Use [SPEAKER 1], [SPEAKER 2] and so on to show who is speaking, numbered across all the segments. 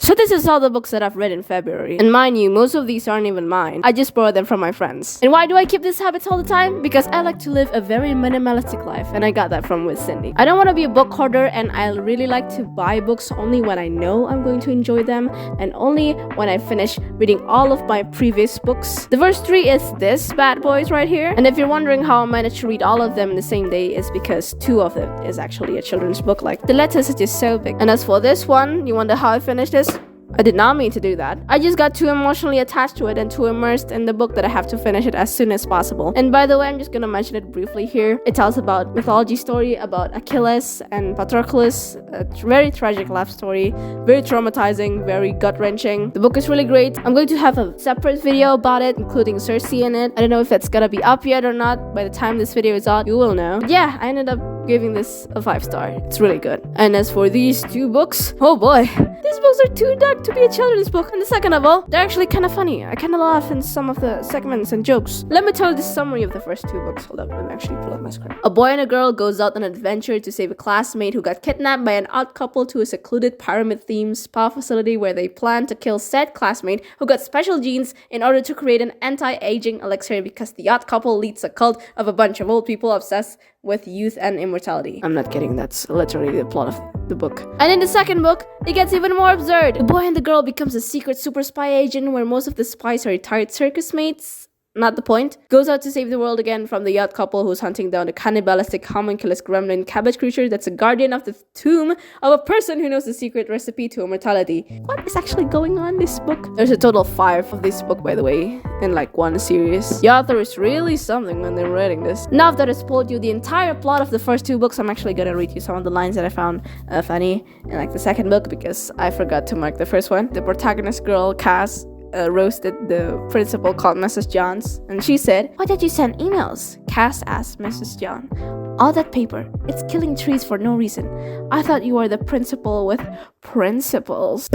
[SPEAKER 1] So this is all the books that I've read in February. And mind you, most of these aren't even mine. I just borrow them from my friends. And why do I keep these habits all the time? Because I like to live a very minimalistic life, and I got that from with Cindy. I don't want to be a book hoarder, and I really like to buy books only when I know I'm going to enjoy them, and only when I finish reading all of my previous books. The first 3 is this bad boys right here. And if you're wondering how I managed to read all of them in the same day, it's because 2 of it is actually a children's book. Like, the letters are just so big. And as for this one, you wonder how I finished this? I did not mean to do that. I just got too emotionally attached to it and too immersed in the book that I have to finish it as soon as possible. And by the way, I'm just gonna mention it briefly here. It tells about mythology story about Achilles and Patroclus, a very tragic love story, very traumatizing, very gut-wrenching. The book is really great. I'm going to have a separate video about it, including Cersei in it. I don't know if it's gonna be up yet or not. By the time this video is out, you will know. But yeah, I ended up giving this a 5-star. It's really good. And as for these 2 books, oh boy, these books are too dark to be a children's book. And the second of all, they're actually kind of funny. I kind of laugh in some of the segments and jokes. Let me tell you the summary of the first 2 books. Hold up, let me actually pull up my script. A boy and a girl goes out on an adventure to save a classmate who got kidnapped by an odd couple to a secluded pyramid-themed spa facility where they plan to kill said classmate who got special genes in order to create an anti-aging elixir because the odd couple leads a cult of a bunch of old people obsessed with youth and immortality. I'm not kidding, that's literally the plot of the book. And in the second book, it gets even more absurd. The boy and the girl becomes a secret super spy agent where most of the spies are retired circus mates. Not the point. Goes out to save the world again from the yacht couple who's hunting down a cannibalistic homunculus gremlin cabbage creature that's a guardian of the tomb of a person who knows the secret recipe to immortality. What is actually going on in this book? There's a total of 5 of this book, by the way, in like one series. The author is really something when they're writing this. Now that I've told you the entire plot of the first 2 books, I'm actually gonna read you some of the lines that I found funny in like the second book because I forgot to mark the first one. The protagonist girl, Cass, roasted the principal called Mrs. Johns, and she said, "Why did you send emails?" Cass asked Mrs. John. "All that paper, it's killing trees for no reason. I thought you were the principal with principles."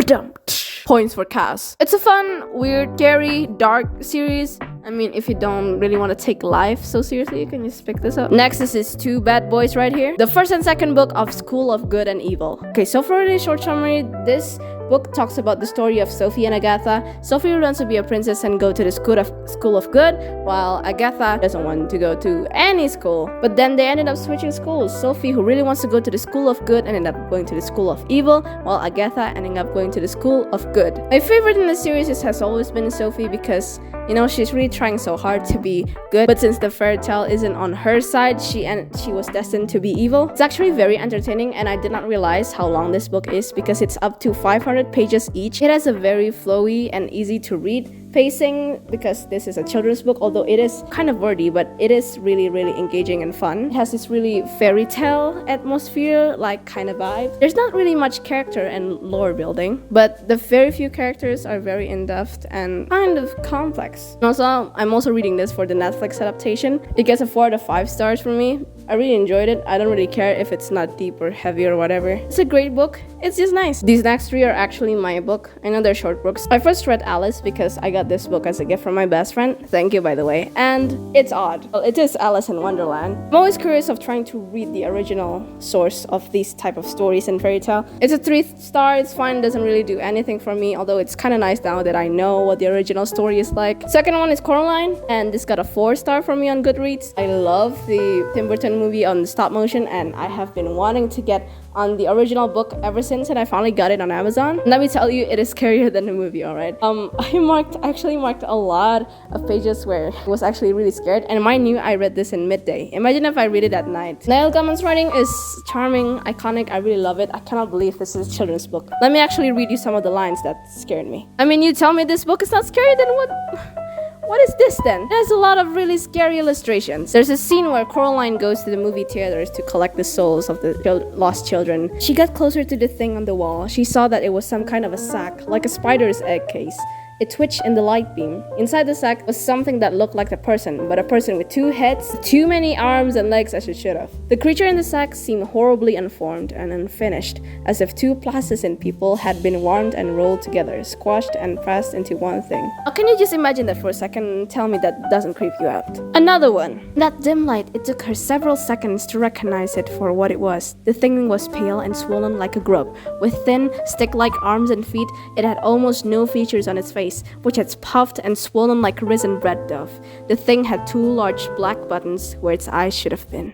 [SPEAKER 1] Points for Cass. It's a fun, weird, scary, dark series. I mean, if you don't really want to take life so seriously, you can just pick this up. Next is these 2 bad boys right here. The first and second book of School of Good and Evil. Okay, so for a short summary, this book talks about the story of Sophie and Agatha. Sophie wants to be a princess and go to the School of Good, while Agatha doesn't want to go to any school. But then they ended up switching schools. Sophie, who really wants to go to the School of Good, ended up going to the School of Evil, while Agatha ending up going to the School of Good. My favorite in the series has always been Sophie because, you know, she's really trying so hard to be good, but since the fairy tale isn't on her side, she was destined to be evil. It's actually very entertaining, and I did not realize how long this book is because it's up to 500 pages each. It has a very flowy and easy to read pacing because this is a children's book, although it is kind of wordy, but it is really engaging and fun. It has this really fairy tale atmosphere, like kind of vibe. There's not really much character and lore building, but the very few characters are very in-depth and kind of complex. And also, I'm also reading this for the Netflix adaptation. It gets a 4 out of 5 stars from me. I really enjoyed it. I don't really care if it's not deep or heavy or whatever. It's a great book. It's just nice. These next 3 are actually my book. I know they're short books. I first read Alice because I got this book as a gift from my best friend. Thank you, by the way. And it's odd. Well, it is Alice in Wonderland. I'm always curious of trying to read the original source of these type of stories and fairy tale. It's a 3 star. It's fine. It doesn't really do anything for me, although it's kind of nice now that I know what the original story is like. Second one is Coraline, and this got a 4 star from me on Goodreads. I love the Tim Burton movie on stop motion, and I have been wanting to get on the original book ever since, and I finally got it on Amazon. Let me tell you, it is scarier than the movie, alright? I actually marked a lot of pages where I was actually really scared, and mind you, I read this in midday. Imagine if I read it at night. Neil Gaiman's writing is charming, iconic, I really love it. I cannot believe this is a children's book. Let me actually read you some of the lines that scared me. I mean, you tell me this book is not scary, then what is this then? There's a lot of really scary illustrations. There's a scene where Coraline goes to the movie theaters to collect the souls of the lost children. She got closer to the thing on the wall. She saw that it was some kind of a sack, like a spider's egg case. It twitched in the light beam. Inside the sack was something that looked like a person, but a person with 2 heads, too many arms and legs as it should have. The creature in the sack seemed horribly unformed and unfinished, as if 2 plasticine people had been warmed and rolled together, squashed and pressed into one thing. Oh, can you just imagine that for a second and tell me that doesn't creep you out? Another one. In that dim light, it took her several seconds to recognize it for what it was. The thing was pale and swollen like a grub, with thin, stick-like arms and feet. It had almost no features on its face, which had puffed and swollen like a risen bread dough. The thing had 2 large black buttons where its eyes should have been.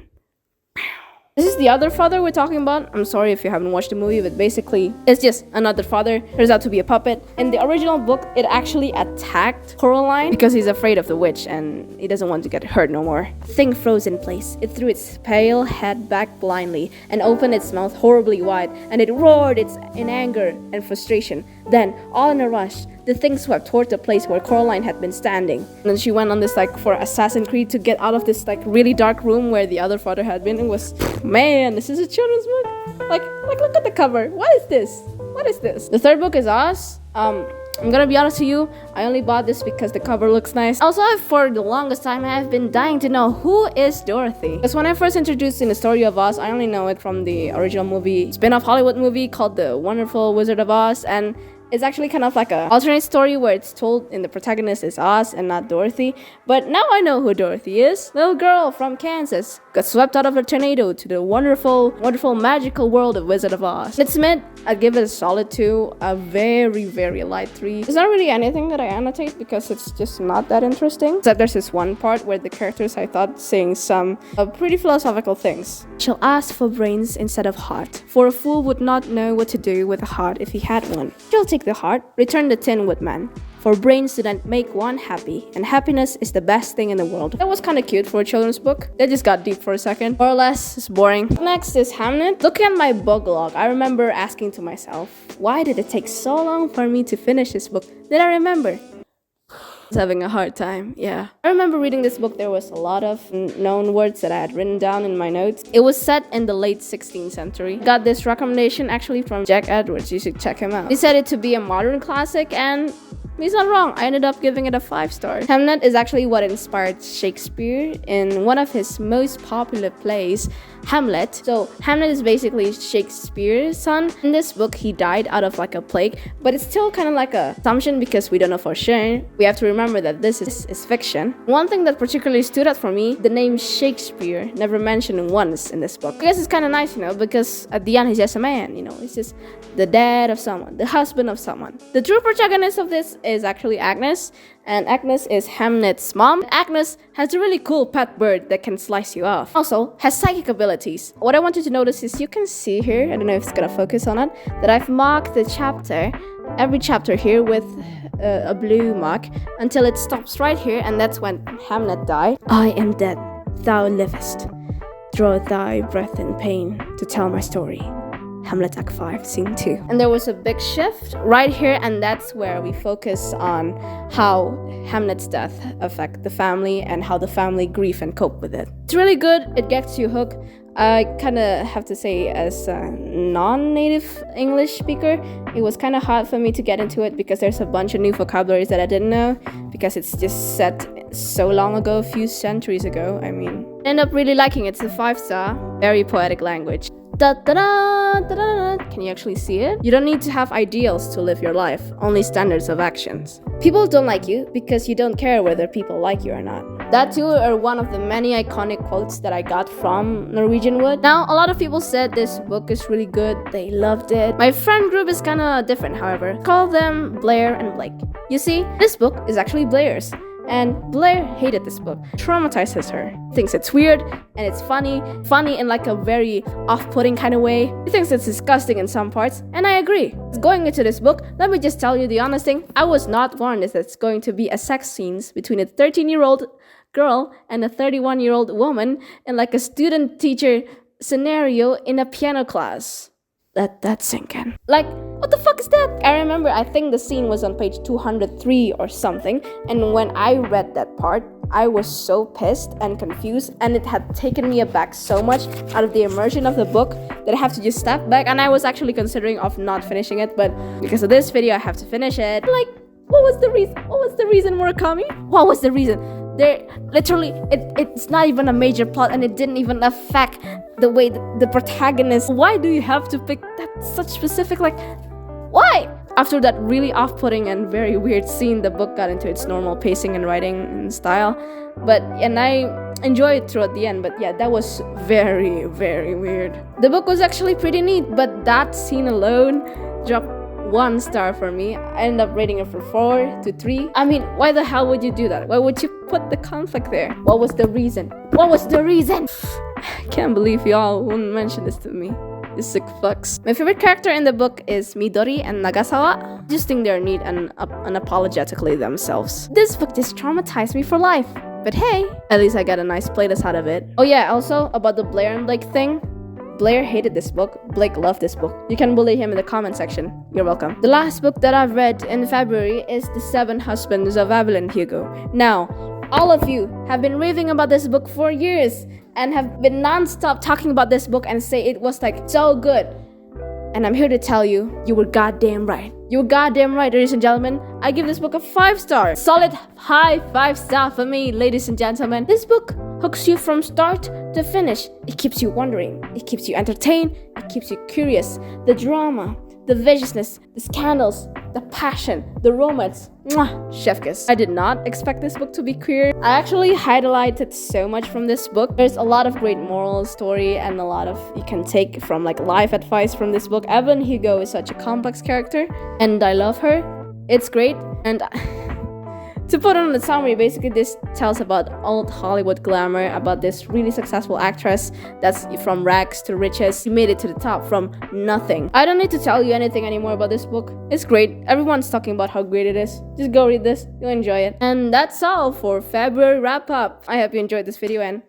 [SPEAKER 1] This is the other father we're talking about. I'm sorry if you haven't watched the movie, but basically, it's just another father. Turns out to be a puppet. In the original book, it actually attacked Coraline because he's afraid of the witch and he doesn't want to get hurt no more. The thing froze in place. It threw its pale head back blindly and opened its mouth horribly wide, and it roared in anger and frustration. Then, all in a rush, the thing swept toward the place where Coraline had been standing. And then she went on this for Assassin's Creed to get out of this really dark room where the other father had been. It was, man, this is a children's book. Like look at the cover. What is this? What is this? The third book is Oz. I'm gonna be honest with you, I only bought this because the cover looks nice. Also, for the longest time, I have been dying to know who is Dorothy. Because when I first introduced in the story of Oz, I only know it from the original movie, spin-off Hollywood movie called The Wonderful Wizard of Oz, and it's actually kind of like an alternate story where it's told in the protagonist is Oz and not Dorothy. But now I know who Dorothy is. Little girl from Kansas got swept out of a tornado to the wonderful, magical world of Wizard of Oz. It's meant, I'd give it a solid 2, a very, very light 3. There's not really anything that I annotate because it's just not that interesting. Except there's this one part where the characters, I thought, saying some pretty philosophical things. She'll ask for brains instead of heart, for a fool would not know what to do with a heart if he had one. She'll take the heart, return the Tin Woodman. For brains do not make one happy, and happiness is the best thing in the world. That was kind of cute for a children's book. That just got deep for a second. More or less, it's boring. Next is Hamnet. Looking at my book log, I remember asking to myself, why did it take so long for me to finish this book? Then I remember. I was having a hard time, yeah. I remember reading this book, there was a lot of known words that I had written down in my notes. It was set in the late 16th century. Got this recommendation actually from Jack Edwards, you should check him out. He said it to be a modern classic and he's not wrong. I ended up giving it a 5 star. Hamnet is actually what inspired Shakespeare in one of his most popular plays, Hamlet. So Hamlet is basically Shakespeare's son. In this book, he died out of a plague, but it's still kind of like a assumption because we don't know for sure. We have to remember that this is fiction. One thing that particularly stood out for me, the name Shakespeare never mentioned once in this book. I guess it's kind of nice, because at the end he's just a man, he's just the dad of someone, the husband of someone. The true protagonist of this is actually Agnes, and Agnes is Hamnet's mom. Agnes has a really cool pet bird that can slice you off. Also, has psychic abilities. What I want you to notice is you can see here, I don't know if it's gonna focus on it, that I've marked the chapter, every chapter here with a blue mark until it stops right here, and that's when Hamnet died. I am dead, thou livest. Draw thy breath in pain to tell my story. Hamlet Act 5, Scene 2. And there was a big shift right here, and that's where we focus on how Hamlet's death affect the family and how the family grieve and cope with it. It's really good. It gets you hooked. I kind of have to say, as a non-native English speaker, it was kind of hard for me to get into it because there's a bunch of new vocabularies that I didn't know because it's just set so long ago, a few centuries ago. I end up really liking it. It's a 5 star, very poetic language. Da, da, da, da, da, da. Can you actually see it? You don't need to have ideals to live your life, only standards of actions. People don't like you because you don't care whether people like you or not. That too are one of the many iconic quotes that I got from Norwegian Wood. Now, a lot of people said this book is really good, they loved it. My friend group is kinda different, however. Call them Blair and Blake. You see, this book is actually Blair's. And Blair hated this book. Traumatizes her. Thinks it's weird and it's funny in a very off-putting kind of way. He thinks it's disgusting in some parts, and I agree. Going into this book, let me just tell you the honest thing. I was not warned that it's going to be a sex scenes between a 13-year-old girl and a 31-year-old woman in a student-teacher scenario in a piano class. Let that sink in. What the fuck is that? I remember, I think the scene was on page 203 or something, and when I read that part, I was so pissed and confused, and it had taken me aback so much out of the immersion of the book that I have to just step back, and I was actually considering of not finishing it, but because of this video, I have to finish it. What was the reason? What was the reason, Murakami? What was the reason? There, literally, it's not even a major plot, and it didn't even affect the way the protagonist. Why do you have to pick that such specific, like, why? After that really off-putting and very weird scene, the book got into its normal pacing and writing and style. And I enjoyed it throughout the end, but yeah, that was very, very weird. The book was actually pretty neat, but that scene alone dropped 1 star for me. I ended up rating it from 4 to 3. I mean, why the hell would you do that? Why would you put the conflict there? What was the reason? What was the reason? I can't believe y'all wouldn't mention this to me. You sick fucks. My favorite character in the book is Midori and Nagasawa. I just think they're neat and unapologetically themselves. This book just traumatized me for life. But hey, at least I got a nice playlist out of it. Oh yeah, also about the Blair and Blake thing. Blair hated this book. Blake loved this book. You can bully him in the comment section. You're welcome. The last book that I've read in February is The 7 Husbands of Evelyn, Hugo. Now, all of you have been raving about this book for years and have been non-stop talking about this book and say it was like so good. And I'm here to tell you, you were goddamn right. You were goddamn right, ladies and gentlemen. I give this book a 5 star. Solid high 5 star for me, ladies and gentlemen. This book hooks you from start to finish. It keeps you wondering. It keeps you entertained. It keeps you curious. The drama, the viciousness, the scandals, the passion, the romance. Mwah! Chef kiss. I did not expect this book to be queer. I actually highlighted so much from this book. There's a lot of great moral story and a lot of you can take from like life advice from this book. Evelyn Hugo is such a complex character and I love her. It's great. And to put on the summary, basically this tells about old Hollywood glamour, about this really successful actress that's from rags to riches. She made it to the top from nothing. I don't need to tell you anything anymore about this book. It's great. Everyone's talking about how great it is. Just go read this. You'll enjoy it. And that's all for February wrap up. I hope you enjoyed this video and